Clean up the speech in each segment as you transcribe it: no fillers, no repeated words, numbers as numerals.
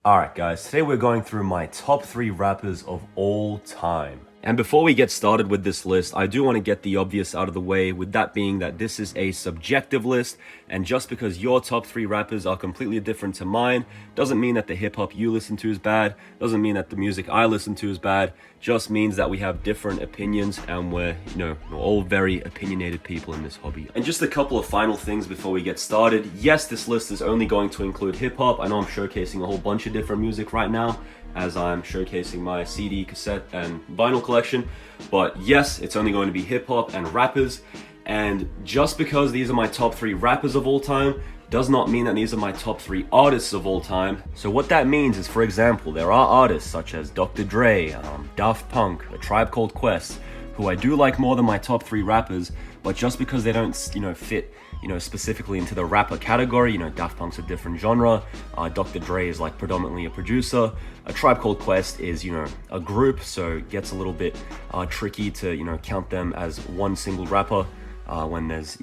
Alright guys, today we're going through my top 3 rappers of all time. And before we get started with this list, I do want to get the obvious out of the way, with that being that this is a subjective list, and just because your top 3 rappers are completely different to mine, doesn't mean that the hip-hop you listen to is bad, doesn't mean that the music I listen to is bad, just means that we have different opinions and we're all very opinionated people in this hobby. And just a couple of final things before we get started. Yes, this list is only going to include hip-hop. I know I'm showcasing a whole bunch of different music right now, as I'm showcasing my CD, cassette, and vinyl collection. But yes, it's only going to be hip-hop and rappers. And just because these are my top 3 rappers of all time, does not mean that these are my top 3 artists of all time. So what that means is, for example, there are artists such as Dr. Dre, Daft Punk, A Tribe Called Quest, who I do like more than my top 3 rappers, but just because they don't, fit, specifically into the rapper category, Daft Punk's a different genre, Dr. Dre is like predominantly a producer, A Tribe Called Quest is, a group, so it gets a little bit tricky to, count them as one single rapper when there's,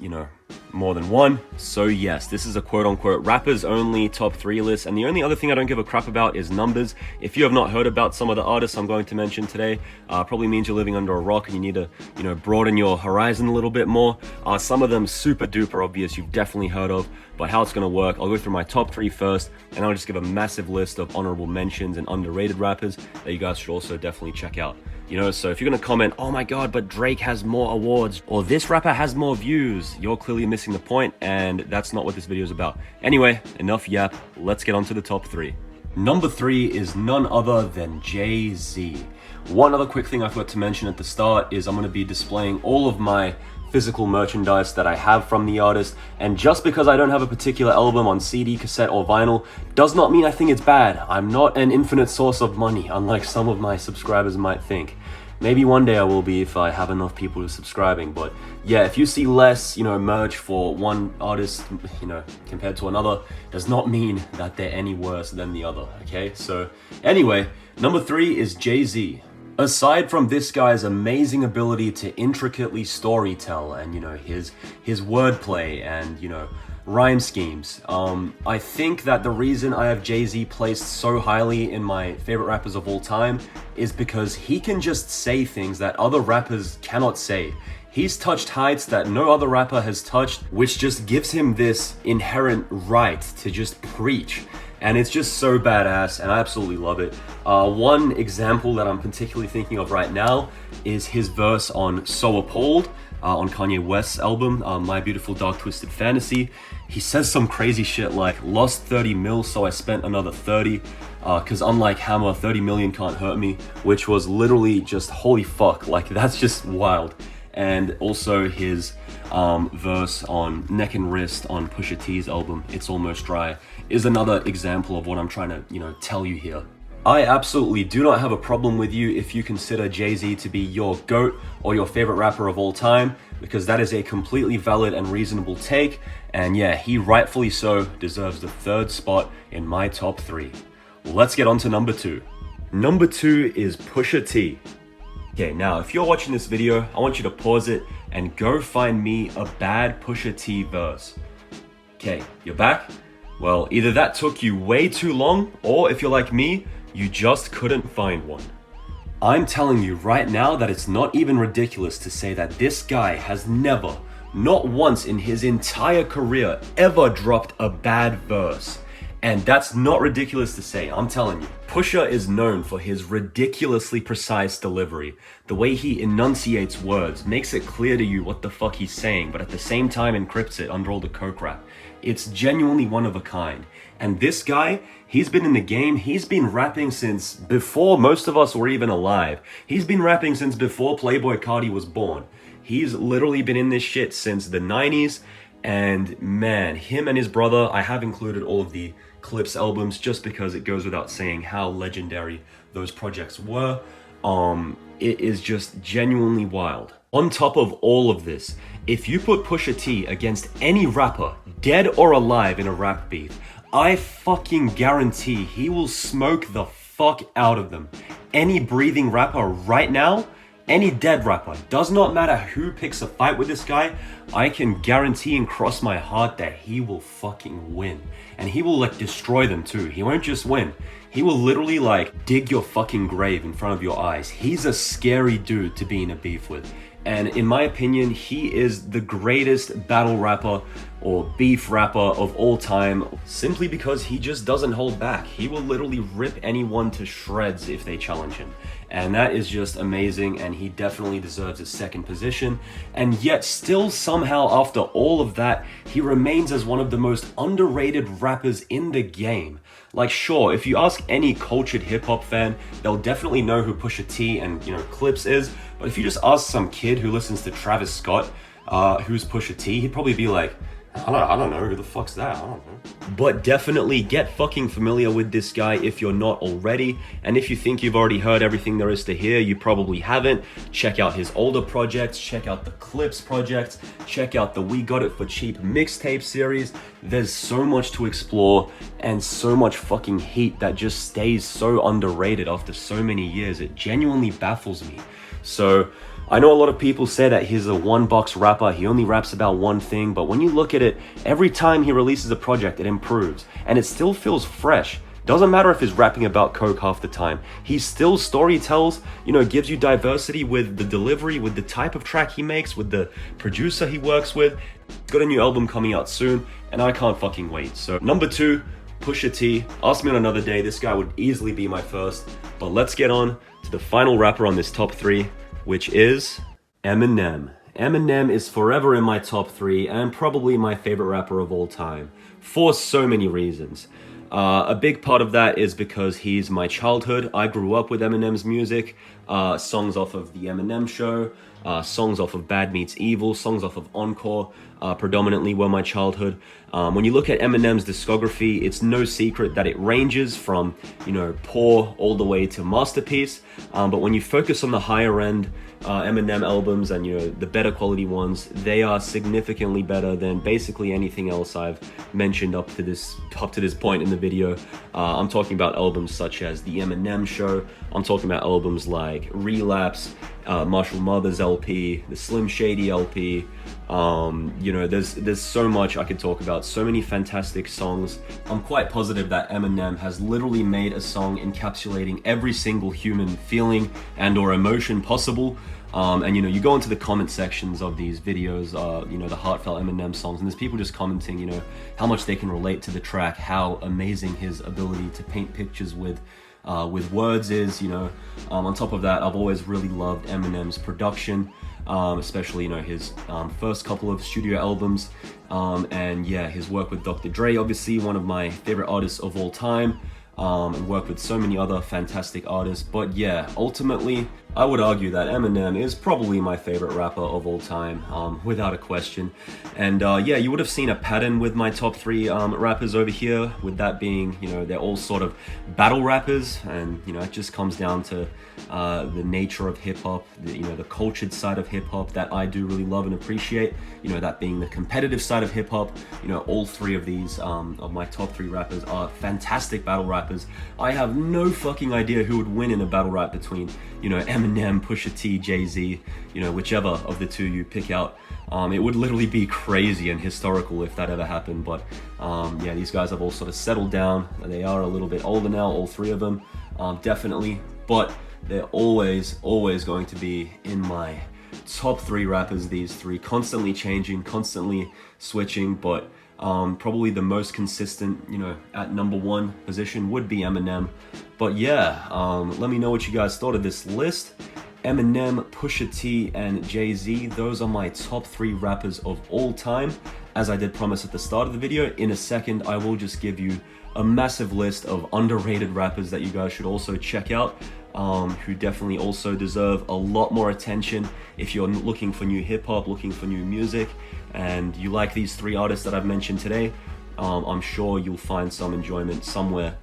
more than one. So yes, this is a quote-unquote rappers only top 3 list, and the only other thing I don't give a crap about is numbers. If you have not heard about some of the artists I'm going to mention today, probably means you're living under a rock and you need to broaden your horizon a little bit more. Some of them super duper obvious, you've definitely heard of, but how it's going to work, I'll go through my top 3 first, and I'll just give a massive list of honorable mentions and underrated rappers that you guys should also definitely check out. So if you're gonna comment, oh my god, but Drake has more awards, or this rapper has more views, you're clearly missing the point, and that's not what this video is about. Anyway, enough yap, let's get on to the top 3. Number 3 is none other than Jay-Z. One other quick thing I forgot to mention at the start is I'm gonna be displaying all of my physical merchandise that I have from the artist, and just because I don't have a particular album on CD, cassette, or vinyl does not mean I think it's bad. I'm not an infinite source of money, unlike some of my subscribers might think. Maybe one day I will be if I have enough people who are subscribing, but yeah, if you see less, merch for one artist, compared to another, does not mean that they're any worse than the other, okay? So anyway, number 3 is Jay-Z. Aside from this guy's amazing ability to intricately storytell and, his wordplay and, rhyme schemes, I think that the reason I have Jay-Z placed so highly in my favorite rappers of all time is because he can just say things that other rappers cannot say. He's touched heights that no other rapper has touched, which just gives him this inherent right to just preach. And it's just so badass, and I absolutely love it. One example that I'm particularly thinking of right now is his verse on So Appalled, on Kanye West's album, My Beautiful Dark Twisted Fantasy. He says some crazy shit like, lost 30 mil, so I spent another 30, cause unlike Hammer, 30 million can't hurt me, which was literally just holy fuck, like that's just wild. And also his verse on Neck and Wrist on Pusha T's album, It's Almost Dry, is another example of what I'm trying to, tell you here. I absolutely do not have a problem with you if you consider Jay-Z to be your GOAT or your favorite rapper of all time, because that is a completely valid and reasonable take, and yeah, he rightfully so deserves the 3rd spot in my top 3. Let's get on to number 2. Number 2 is Pusha T. Okay, now if you're watching this video, I want you to pause it and go find me a bad Pusha T verse. Okay, you're back? Well, either that took you way too long, or if you're like me, you just couldn't find one. I'm telling you right now that it's not even ridiculous to say that this guy has never, not once in his entire career, ever dropped a bad verse. And that's not ridiculous to say, I'm telling you. Pusha is known for his ridiculously precise delivery. The way he enunciates words, makes it clear to you what the fuck he's saying, but at the same time encrypts it under all the coke rap. It's genuinely one of a kind. And this guy, he's been in the game, he's been rapping since before most of us were even alive. He's been rapping since before Playboi Carti was born. He's literally been in this shit since the 90s, and man, him and his brother, I have included all of the Clips albums just because it goes without saying how legendary those projects were. It is just genuinely wild. On top of all of this, if you put Pusha T against any rapper, dead or alive, in a rap beef, I fucking guarantee he will smoke the fuck out of them. Any breathing rapper right now, any dead rapper, does not matter who picks a fight with this guy, I can guarantee and cross my heart that he will fucking win. And he will like destroy them too. He won't just win. He will literally like dig your fucking grave in front of your eyes. He's a scary dude to be in a beef with. And in my opinion, he is the greatest battle rapper or beef rapper of all time, simply because he just doesn't hold back. He will literally rip anyone to shreds if they challenge him. And that is just amazing, and he definitely deserves a second position. And yet still somehow after all of that, he remains as one of the most underrated rappers in the game. Like sure, if you ask any cultured hip-hop fan, they'll definitely know who Pusha T and Clips is. But if you just ask some kid who listens to Travis Scott, who's Pusha T, he'd probably be like, I don't know, who the fuck's that? I don't know. But definitely get fucking familiar with this guy if you're not already. And if you think you've already heard everything there is to hear, you probably haven't. Check out his older projects, check out the Clips projects, check out the We Got It For Cheap mixtape series. There's so much to explore and so much fucking heat that just stays so underrated after so many years. It genuinely baffles me. So I know a lot of people say that he's a one-box rapper, he only raps about one thing, but when you look at it, every time he releases a project, it improves, and it still feels fresh. Doesn't matter if he's rapping about coke half the time. He still storytells, gives you diversity with the delivery, with the type of track he makes, with the producer he works with. He's got a new album coming out soon, and I can't fucking wait. So number 2, Pusha T. Ask me on another day, this guy would easily be my first. But let's get on to the final rapper on this top 3, which is Eminem. Eminem is forever in my top 3 and probably my favorite rapper of all time for so many reasons. A big part of that is because he's my childhood. I grew up with Eminem's music, songs off of The Eminem Show, songs off of Bad Meets Evil, songs off of Encore, predominantly were my childhood. When you look at Eminem's discography, it's no secret that it ranges from, poor all the way to masterpiece. But when you focus on the higher end Eminem albums and the better quality ones, they are significantly better than basically anything else I've mentioned up to this point in the video. I'm talking about albums such as The Eminem Show. I'm talking about albums like Relapse, Marshall Mathers LP, the Slim Shady LP. There's so much I could talk about, so many fantastic songs. I'm quite positive that Eminem has literally made a song encapsulating every single human feeling and or emotion possible. And you go into the comment sections of these videos, the heartfelt Eminem songs, and there's people just commenting, how much they can relate to the track, how amazing his ability to paint pictures with words is. On top of that, I've always really loved Eminem's production, especially his first couple of studio albums, and yeah, his work with Dr. Dre, obviously one of my favorite artists of all time. And worked with so many other fantastic artists. But yeah, ultimately, I would argue that Eminem is probably my favorite rapper of all time, without a question. And yeah, you would have seen a pattern with my top 3 rappers over here, with that being, they're all sort of battle rappers, and it just comes down to the nature of hip-hop, the cultured side of hip-hop that I do really love and appreciate, that being the competitive side of hip-hop. All 3 of these, of my top 3 rappers are fantastic battle rappers. I have no fucking idea who would win in a battle rap between, Eminem, Pusha T, Jay-Z, whichever of the 2 you pick out. It would literally be crazy and historical if that ever happened. But yeah, these guys have all sort of settled down. They are a little bit older now, all 3 of them, definitely. But they're always going to be in my top 3 rappers, these 3, constantly changing, constantly switching, but probably the most consistent, at number 1 position would be Eminem. But yeah, let me know what you guys thought of this list. Eminem, Pusha T, and Jay-Z, those are my top 3 rappers of all time. As I did promise at the start of the video, in a second I will just give you a massive list of underrated rappers that you guys should also check out, who definitely also deserve a lot more attention. If you're looking for new hip-hop, looking for new music, and you like these 3 artists that I've mentioned today, I'm sure you'll find some enjoyment somewhere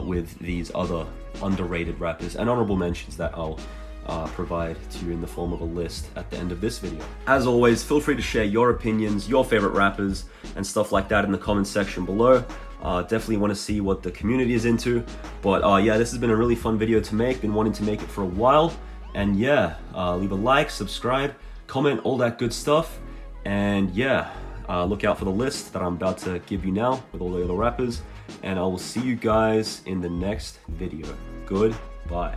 with these other underrated rappers and honorable mentions that I'll provide to you in the form of a list at the end of this video. As always, feel free to share your opinions, your favorite rappers, and stuff like that in the comment section below. Definitely want to see what the community is into. But yeah, this has been a really fun video to make. Been wanting to make it for a while. And yeah, leave a like, subscribe, comment, all that good stuff. And yeah, look out for the list that I'm about to give you now with all the other rappers. And I will see you guys in the next video. Goodbye.